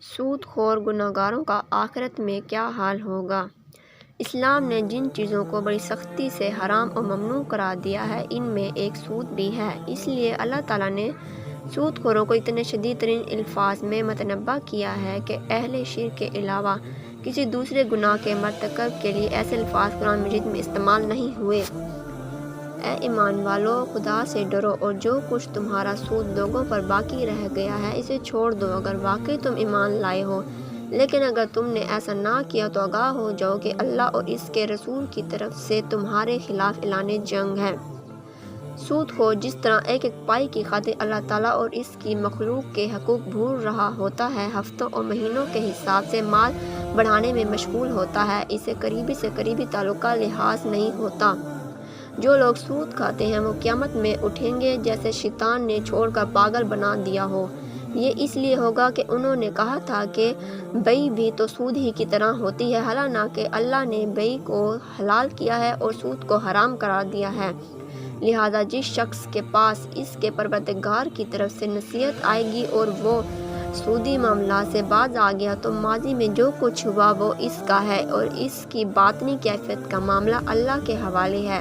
سود خور گناہگاروں کا آخرت میں کیا حال ہوگا؟ اسلام نے جن چیزوں کو بڑی سختی سے حرام اور ممنوع قرار دیا ہے ان میں ایک سود بھی ہے۔ اس لیے اللہ تعالیٰ نے سود خوروں کو اتنے شدید ترین الفاظ میں متنبہ کیا ہے کہ اہل شرک کے علاوہ کسی دوسرے گناہ کے مرتکب کے لیے ایسے الفاظ قرآن مجید میں استعمال نہیں ہوئے۔ اے ایمان والو، خدا سے ڈرو اور جو کچھ تمہارا سود لوگوں پر باقی رہ گیا ہے اسے چھوڑ دو اگر واقعی تم ایمان لائے ہو، لیکن اگر تم نے ایسا نہ کیا تو آگاہ ہو جاؤ کہ اللہ اور اس کے رسول کی طرف سے تمہارے خلاف اعلان جنگ ہے۔ سود خور جس طرح ایک ایک پائی کی خاطر اللہ تعالیٰ اور اس کی مخلوق کے حقوق بھول رہا ہوتا ہے، ہفتوں اور مہینوں کے حساب سے مال بڑھانے میں مشغول ہوتا ہے، اسے قریبی سے قریبی تعلق کا لحاظ نہیں ہوتا۔ جو لوگ سود کھاتے ہیں وہ قیامت میں اٹھیں گے جیسے شیطان نے چھوڑ کر پاگل بنا دیا ہو۔ یہ اس لیے ہوگا کہ انہوں نے کہا تھا کہ بیع بھی تو سود ہی کی طرح ہوتی ہے، حالانکہ اللہ نے بیع کو حلال کیا ہے اور سود کو حرام قرار دیا ہے۔ لہذا جس شخص کے پاس اس کے پروردگار کی طرف سے نصیحت آئے گی اور وہ سودی معاملات سے باز آ گیا تو ماضی میں جو کچھ ہوا وہ اس کا ہے اور اس کی باطنی کیفیت کا معاملہ اللہ کے حوالے ہے۔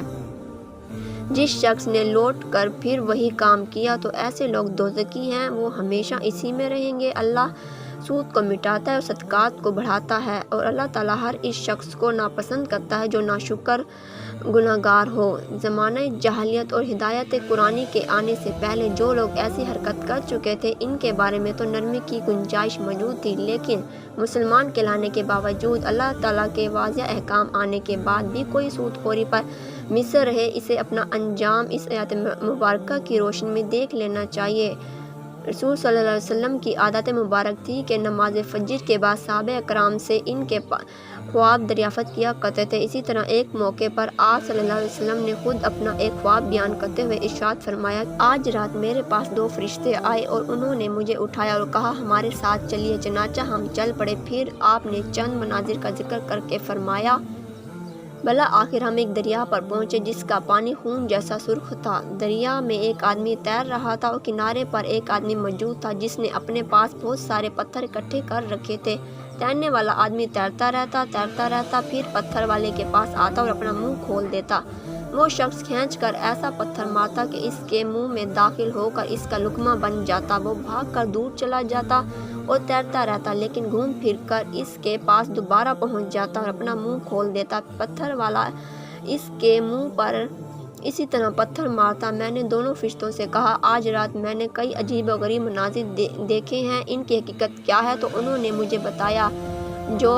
جس شخص نے لوٹ کر پھر وہی کام کیا تو ایسے لوگ دوزخی ہیں، وہ ہمیشہ اسی میں رہیں گے۔ اللہ سود کو مٹاتا ہے اور صدقات کو بڑھاتا ہے، اور اللہ تعالیٰ ہر اس شخص کو ناپسند کرتا ہے جو ناشکر گناہگار ہو۔ زمانہ جاہلیت اور ہدایت قرآنی کے آنے سے پہلے جو لوگ ایسی حرکت کر چکے تھے ان کے بارے میں تو نرمی کی گنجائش موجود تھی، لیکن مسلمان کہلانے کے باوجود اللہ تعالیٰ کے واضح احکام آنے کے بعد بھی کوئی سود خوری پر مصر رہے، اسے اپنا انجام اس آیت مبارکہ کی روشنی میں دیکھ لینا چاہیے۔ رسول صلی اللہ علیہ وسلم کی عادت مبارک تھی کہ نماز فجر کے بعد صحابہ اکرام سے ان کے خواب دریافت کیا کرتے تھے۔ اسی طرح ایک موقع پر آپ صلی اللہ علیہ وسلم نے خود اپنا ایک خواب بیان کرتے ہوئے ارشاد فرمایا، آج رات میرے پاس 2 فرشتے آئے اور انہوں نے مجھے اٹھایا اور کہا ہمارے ساتھ چلیے، چنانچہ ہم چل پڑے۔ پھر آپ نے چند مناظر کا ذکر کر کے فرمایا، بالآخر ہم ایک دریا پر پہنچے جس کا پانی خون جیسا سرخ تھا۔ دریا میں ایک آدمی تیر رہا تھا اور کنارے پر ایک آدمی موجود تھا جس نے اپنے پاس بہت سارے پتھر اکٹھے کر رکھے تھے۔ تیرنے والا آدمی تیرتا رہتا، پھر پتھر والے کے پاس آتا اور اپنا منہ کھول دیتا۔ وہ شخص کھینچ کر ایسا پتھر مارتا کہ اس کے منہ میں داخل ہو کر اس کا لقمہ بن جاتا۔ وہ بھاگ کر دور چلا جاتا اور تیرتا رہتا، لیکن گھوم پھر کر اس کے پاس دوبارہ پہنچ جاتا اور اپنا منہ کھول دیتا۔ پتھر والا اس کے منہ پر اسی طرح پتھر مارتا۔ میں نے دونوں فرشتوں سے کہا، آج رات میں نے کئی عجیب و غریب مناظر دیکھے ہیں، ان کی حقیقت کیا ہے؟ تو انہوں نے مجھے بتایا، جو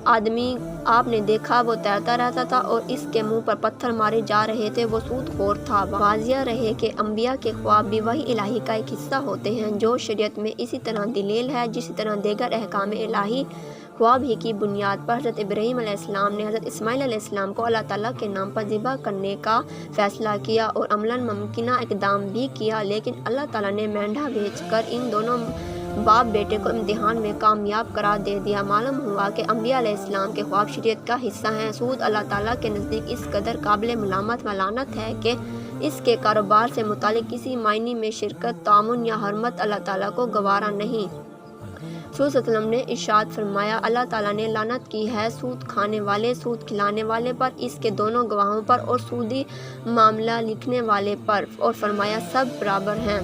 آدمی آپ نے دیکھا وہ تیرتا رہتا تھا اور اس کے منہ پر پتھر مارے جا رہے تھے، وہ سود خور تھا۔ واضح رہے کہ انبیاء کے خواب بھی وحی الہی کا ایک حصہ ہوتے ہیں جو شریعت میں اسی طرح دلیل ہے جسی طرح دیگر احکام الہی۔ خواب ہی کی بنیاد پر حضرت ابراہیم علیہ السلام نے حضرت اسماعیل علیہ السلام کو اللہ تعالیٰ کے نام پر ذبح کرنے کا فیصلہ کیا اور عملاً ممکنہ اقدام بھی کیا، لیکن اللہ تعالیٰ نے مینڈھا بھیج کر ان دونوں باپ بیٹے کو امتحان میں کامیاب قرار دے دیا۔ معلوم ہوا کہ انبیاء علیہ السلام کے خواب شریعت کا حصہ ہیں۔ سود اللہ تعالیٰ کے نزدیک اس قدر قابل ملامت و لعنت ہے کہ اس کے کاروبار سے متعلق کسی معنی میں شرکت، تعاون یا حرمت اللہ تعالیٰ کو گوارا نہیں۔ رسول صلی اللہ علیہ وسلم نے ارشاد فرمایا، اللہ تعالیٰ نے لعنت کی ہے سود کھانے والے، سود کھلانے والے پر، اس کے دونوں گواہوں پر اور سودی معاملہ لکھنے والے پر، اور فرمایا سب برابر ہیں۔